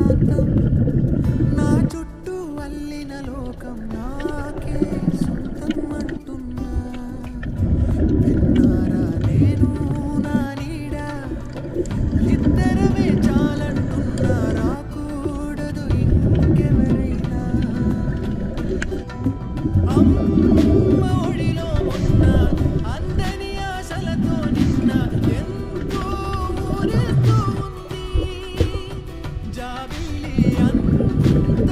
ఏకాంతం నా చుట్టూ అల్లిన లోకం నాకే సొంతం అంటున్నా విన్నారా నేను నా నీడ ఇద్దరమే చాలంటున్నా రాకూడదు ఇంకెవరైనా అమ్మ ఒడిలో ఉన్న అందని ఆశలతో నిన్న ఎంతో ఊరేస్తూ ఉంది జాబిల్లి అంత